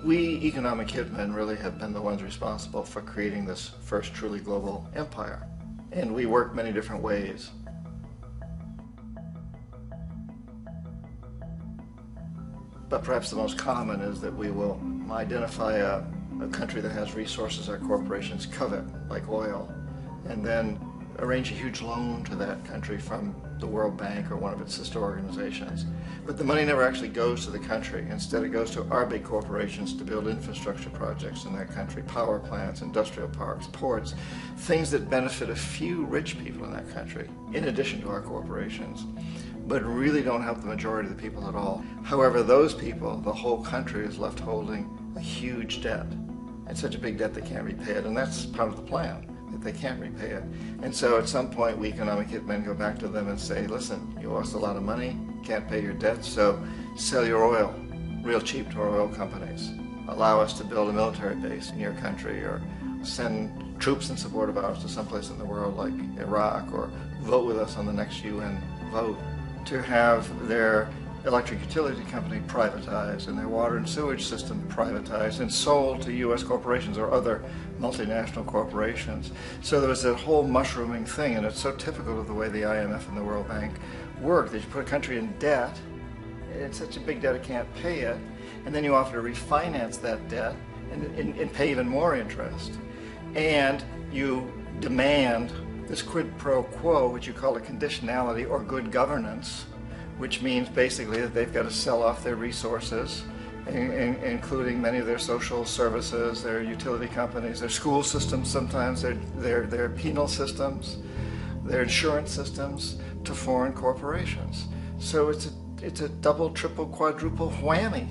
We economic hitmen really have been the ones responsible for creating this first truly global empire. And we work many different ways. But perhaps the most common is that we will identify a country that has resources our corporations covet, like oil, and then arrange a huge loan to that country from the World Bank or one of its sister organizations. But the money never actually goes to the country. Instead, it goes to our big corporations to build infrastructure projects in that country, power plants, industrial parks, ports, things that benefit a few rich people in that country, in addition to our corporations, but really don't help the majority of the people at all. However, those people, the whole country is left holding a huge debt. It's such a big debt they can't repay it, and that's part of the plan, that they can't repay it. And so at some point, we economic hitmen go back to them and say, listen, you owe us a lot of money, can't pay your debts, so sell your oil real cheap to our oil companies. Allow us to build a military base in your country, or send troops in support of ours to someplace in the world like Iraq, or vote with us on the next UN vote. To have their electric utility company privatized and their water and sewage system privatized and sold to U.S. corporations or other multinational corporations. So there was that whole mushrooming thing, and it's so typical of the way the IMF and the World Bank work, that you put a country in debt, it's such a big debt it can't pay it, and then you offer to refinance that debt and pay even more interest. And you demand this quid pro quo, which you call a conditionality or good governance, which means basically that they've got to sell off their resources, including many of their social services, their utility companies, their school systems sometimes, their penal systems, their insurance systems, to foreign corporations. So it's a double, triple, quadruple whammy.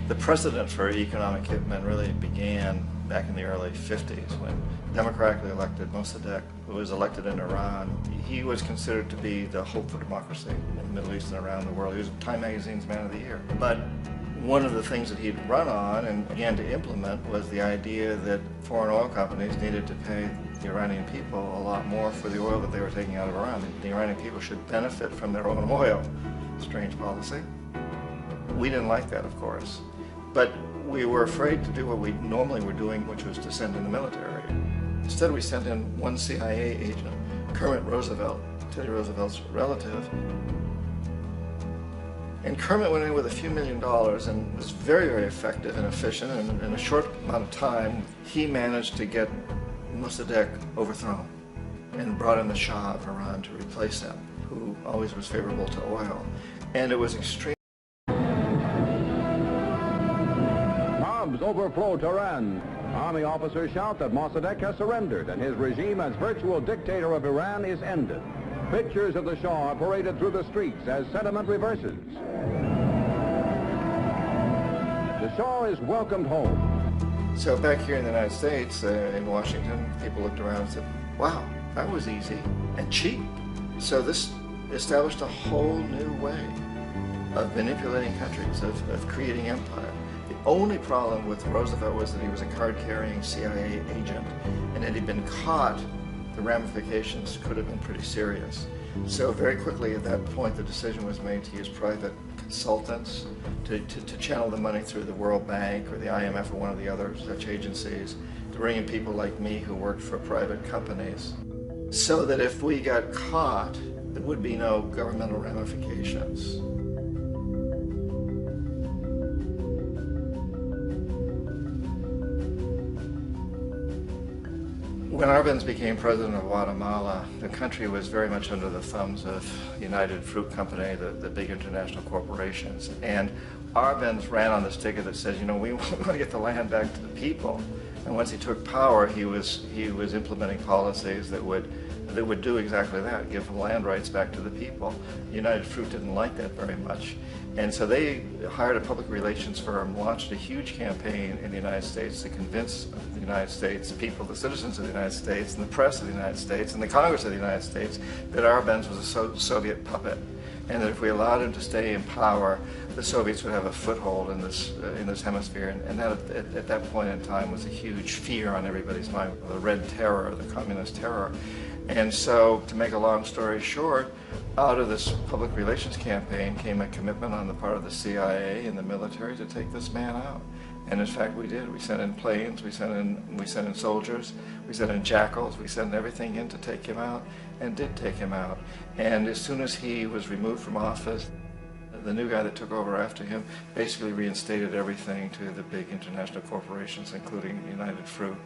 The precedent for economic hitmen really began back in the early 50s when democratically elected Mossadegh, who was elected in Iran, he was considered to be the hope for democracy in the Middle East and around the world. He was Time Magazine's Man of the Year. But one of the things that he'd run on and began to implement was the idea that foreign oil companies needed to pay the Iranian people a lot more for the oil that they were taking out of Iran. The Iranian people should benefit from their own oil. Strange policy. We didn't like that, of course. But we were afraid to do what we normally were doing, which was to send in the military. Instead, we sent in one CIA agent, Kermit Roosevelt, Teddy Roosevelt's relative. And Kermit went in with a few $1 million and was very, very effective and efficient. And in a short amount of time, he managed to get Mossadegh overthrown and brought in the Shah of Iran to replace him, who always was favorable to oil. And it was extremely overflow Tehran. Army officers shout that Mossadegh has surrendered and his regime as virtual dictator of Iran is ended. Pictures of the Shah are paraded through the streets as sentiment reverses. The Shah is welcomed home. So back here in the United States, in Washington, people looked around and said, wow, that was easy and cheap. So this established a whole new way of manipulating countries, of creating empire. The only problem with Roosevelt was that he was a card-carrying CIA agent, and had he been caught, the ramifications could have been pretty serious. So very quickly at that point, the decision was made to use private consultants to channel the money through the World Bank or the IMF or one of the other such agencies, to bring in people like me who worked for private companies, so that if we got caught, there would be no governmental ramifications. When Arbenz became president of Guatemala, the country was very much under the thumbs of United Fruit Company, the big international corporations. And Arbenz ran on this ticket that says, you know, we want to get the land back to the people. And once he took power, he was implementing policies that would do exactly that, give land rights back to the people. United Fruit didn't like that very much. And so they hired a public relations firm, launched a huge campaign in the United States to convince the United States people, the citizens of the United States, and the press of the United States, and the Congress of the United States, that Arbenz was a Soviet puppet, and that if we allowed him to stay in power, the Soviets would have a foothold in this hemisphere. And that at that point in time was a huge fear on everybody's mind, the Red Terror, the Communist Terror. And so, to make a long story short, out of this public relations campaign came a commitment on the part of the CIA and the military to take this man out. And in fact, we did. We sent in planes, we sent in soldiers, we sent in jackals, we sent everything in to take him out, and did take him out. And as soon as he was removed from office, the new guy that took over after him basically reinstated everything to the big international corporations, including United Fruit.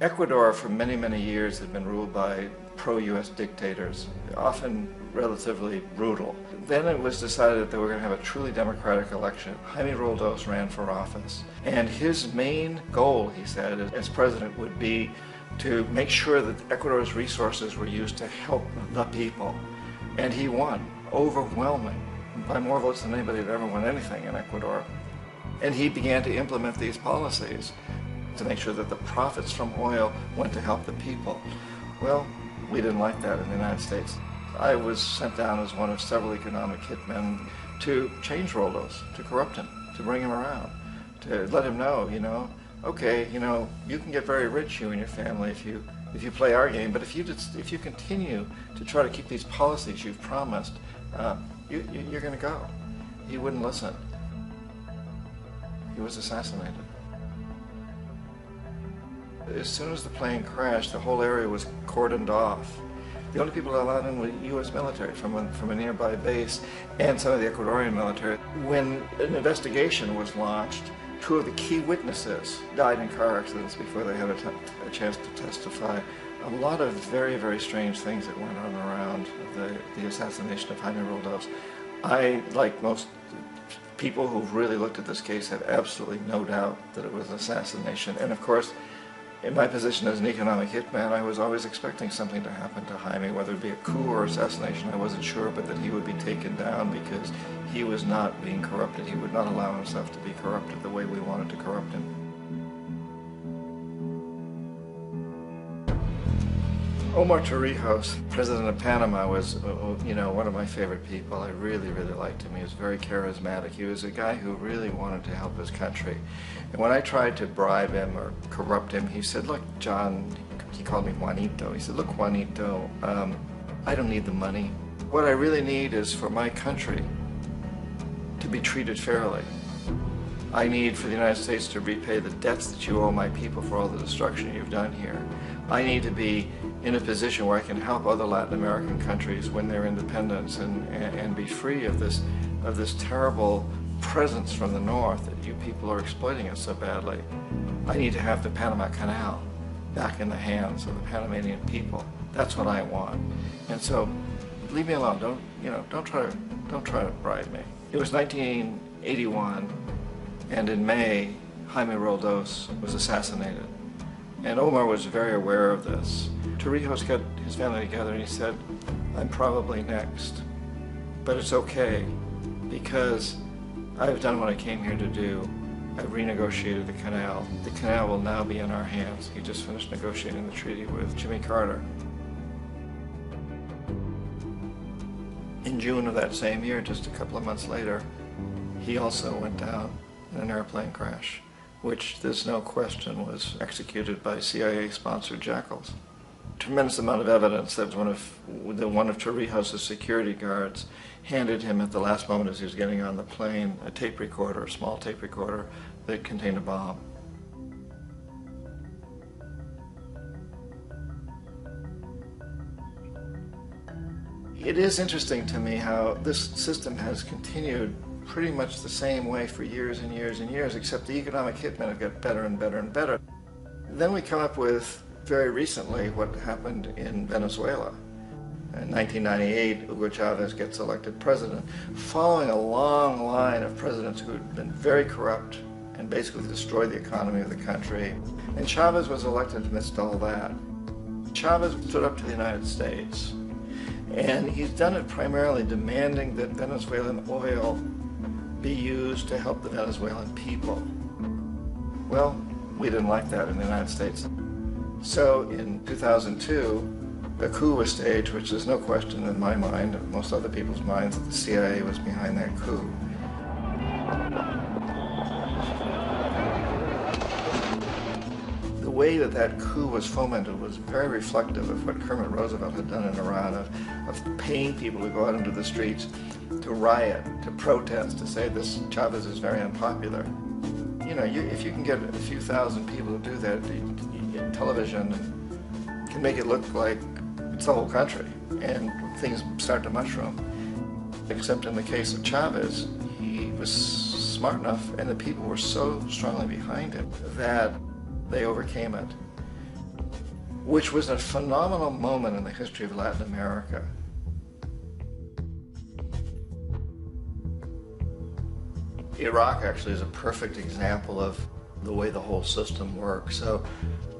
Ecuador for many, many years had been ruled by pro-US dictators, often relatively brutal. Then it was decided that they were going to have a truly democratic election. Jaime Roldos ran for office, and his main goal, he said, as president would be to make sure that Ecuador's resources were used to help the people. And he won, overwhelming, by more votes than anybody had ever won anything in Ecuador. And he began to implement these policies to make sure that the profits from oil went to help the people. Well, we didn't like that in the United States. I was sent down as one of several economic hitmen to change Roldos, to corrupt him, to bring him around, to let him know, okay, you can get very rich, you and your family, if you play our game, but if you continue to try to keep these policies you've promised, you're going to go. He wouldn't listen. He was assassinated. As soon as the plane crashed, the whole area was cordoned off. The only people allowed in were U.S. military from a nearby base and some of the Ecuadorian military. When an investigation was launched, 2 of the key witnesses died in car accidents before they had a chance to testify. A lot of very, very strange things that went on around the assassination of Jaime Roldos. I, like most people who've really looked at this case, have absolutely no doubt that it was an assassination. And of course, in my position as an economic hitman, I was always expecting something to happen to Jaime, whether it be a coup or assassination, I wasn't sure, but that he would be taken down because he was not being corrupted. He would not allow himself to be corrupted the way we wanted to corrupt him. Omar Torrijos, president of Panama, was, one of my favorite people. I really, really liked him. He was very charismatic. He was a guy who really wanted to help his country. And when I tried to bribe him or corrupt him, he said, look, John, he called me Juanito. He said, look, Juanito, I don't need the money. What I really need is for my country to be treated fairly. I need for the United States to repay the debts that you owe my people for all the destruction you've done here. I need to be in a position where I can help other Latin American countries win their independence and be free of this terrible presence from the north that you people are exploiting us so badly. I need to have the Panama Canal back in the hands of the Panamanian people. That's what I want. And so, leave me alone. Don't try to bribe me. It was 1981, and in May, Jaime Roldos was assassinated. And Omar was very aware of this. Torrijos got his family together and he said, I'm probably next, but it's okay because I've done what I came here to do. I've renegotiated the canal. The canal will now be in our hands. He just finished negotiating the treaty with Jimmy Carter. In June of that same year, just a couple of months later, he also went down in an airplane crash, which there's no question was executed by CIA-sponsored jackals. Tremendous amount of evidence that one of Torrijos' security guards handed him at the last moment as he was getting on the plane a tape recorder, a small tape recorder that contained a bomb. It is interesting to me how this system has continued pretty much the same way for years and years and years, except the economic hitmen have got better and better and better. Then we come up with, very recently, what happened in Venezuela. In 1998, Hugo Chavez gets elected president, following a long line of presidents who had been very corrupt and basically destroyed the economy of the country. And Chavez was elected amidst all that. Chavez stood up to the United States, and he's done it primarily demanding that Venezuelan oil be used to help the Venezuelan people. Well, we didn't like that in the United States. So in 2002, a coup was staged, which there's no question in my mind, and most other people's minds, that the CIA was behind that coup. way that that coup was fomented was very reflective of what Kermit Roosevelt had done in Iran, of paying people to go out into the streets, to riot, to protest, to say this Chavez is very unpopular. You know, if you can get a few thousand people to do that, television can make it look like it's the whole country, and things start to mushroom. Except in the case of Chavez, he was smart enough, and the people were so strongly behind him that they overcame it, which was a phenomenal moment in the history of Latin America. Iraq actually is a perfect example of the way the whole system works. So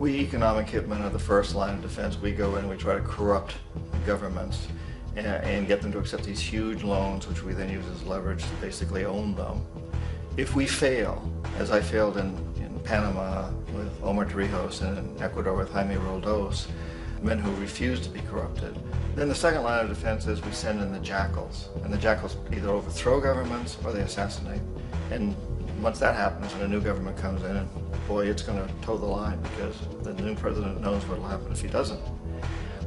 we economic hitmen are the first line of defense. We go in, we try to corrupt governments and get them to accept these huge loans, which we then use as leverage to basically own them. If we fail, as I failed in Panama with Omar Torrijos and in Ecuador with Jaime Roldos, men who refuse to be corrupted, then the second line of defense is we send in the jackals. And the jackals either overthrow governments or they assassinate. And once that happens and a new government comes in, and boy, it's going to toe the line, because the new president knows what will happen if he doesn't.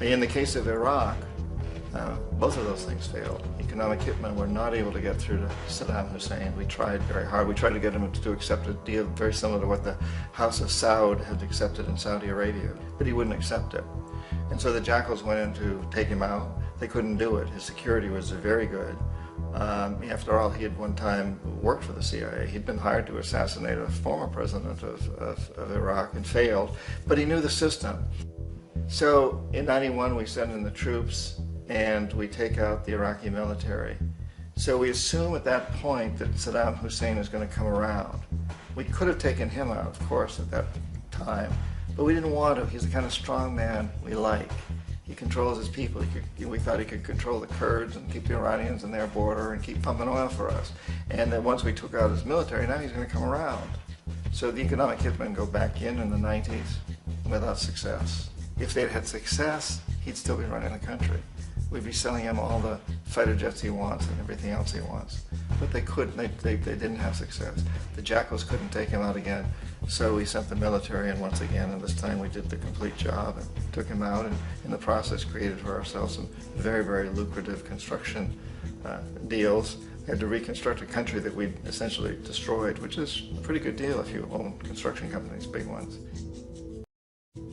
In the case of Iraq, both of those things failed. Economic hitmen were not able to get through to Saddam Hussein. We tried very hard. We tried to get him to accept a deal very similar to what the House of Saud had accepted in Saudi Arabia, but he wouldn't accept it. And so the jackals went in to take him out. They couldn't do it. His security was very good. After all, he had one time worked for the CIA. He'd been hired to assassinate a former president of Iraq and failed, but he knew the system. So in '91, we send in the troops and we take out the Iraqi military. So we assume at that point that Saddam Hussein is going to come around. We could have taken him out, of course, at that time, but we didn't want to. He's the kind of strong man we like. He controls his people. We thought he could control the Kurds and keep the Iranians in their border and keep pumping oil for us. And then once we took out his military, now he's going to come around. So the economic hitmen go back in the 90s without success. If they'd had success, he'd still be running the country. We'd be selling him all the fighter jets he wants and everything else he wants. But they couldn't, they didn't have success. The jackals couldn't take him out again, so we sent the military in once again, and this time we did the complete job and took him out, and in the process created for ourselves some very, very lucrative construction deals. We had to reconstruct a country that we'd essentially destroyed, which is a pretty good deal if you own construction companies, big ones.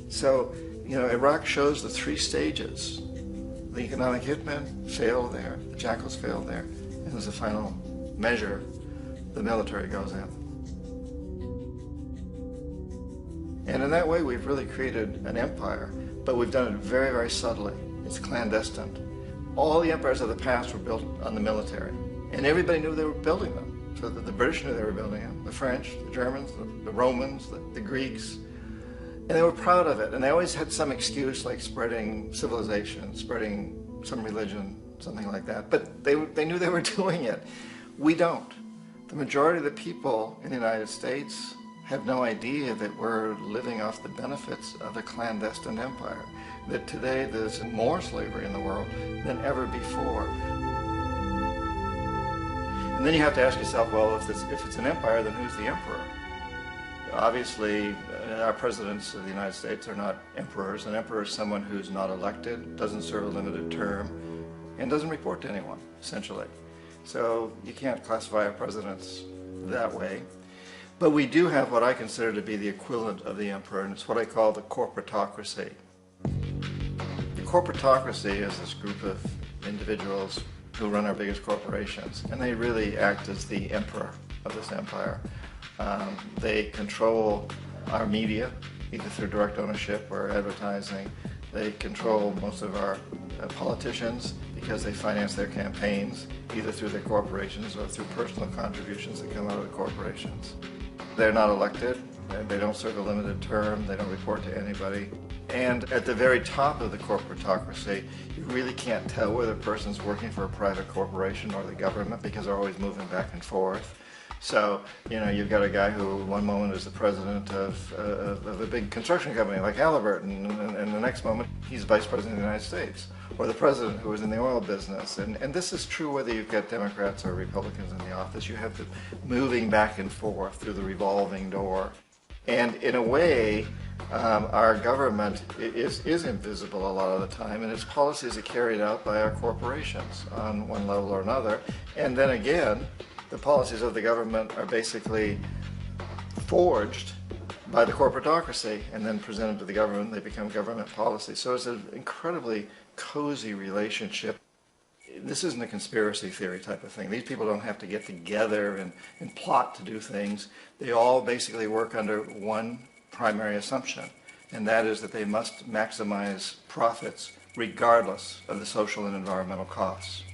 So, you know, Iraq shows the three stages. The economic hitmen failed there, the jackals failed there, and as a final measure, the military goes in. And in that way, we've really created an empire, but we've done it very, very subtly. It's clandestine. All the empires of the past were built on the military, and everybody knew they were building them. So the British knew they were building them, the French, the Germans, the Romans, the Greeks. And they were proud of it, and they always had some excuse, like spreading civilization, spreading some religion, something like that. But they knew they were doing it. We don't. The majority of the people in the United States have no idea that we're living off the benefits of a clandestine empire, that today there's more slavery in the world than ever before. And then you have to ask yourself, well, if it's an empire, then who's the emperor? Obviously, our presidents of the United States are not emperors. An emperor is someone who's not elected, doesn't serve a limited term, and doesn't report to anyone, essentially. So you can't classify our presidents that way. But we do have what I consider to be the equivalent of the emperor, and it's what I call the corporatocracy. The corporatocracy is this group of individuals who run our biggest corporations, and they really act as the emperor of this empire. They control our media, either through direct ownership or advertising. They control most of our politicians because they finance their campaigns, either through their corporations or through personal contributions that come out of the corporations. They're not elected, they don't serve a limited term, they don't report to anybody. And at the very top of the corporatocracy, you really can't tell whether a person's working for a private corporation or the government because they're always moving back and forth. So, you know, you've got a guy who one moment is the president of a big construction company like Halliburton, and the next moment he's vice president of the United States, or the president who is in the oil business. And this is true whether you've got Democrats or Republicans in the office. You have the moving back and forth through the revolving door. And in a way, Our government is invisible a lot of the time, and its policies are carried out by our corporations on one level or another. And then again, the policies of the government are basically forged by the corporatocracy and then presented to the government. They become government policy. So it's an incredibly cozy relationship. This isn't a conspiracy theory type of thing. These people don't have to get together and plot to do things. They all basically work under one primary assumption, and that is that they must maximize profits regardless of the social and environmental costs.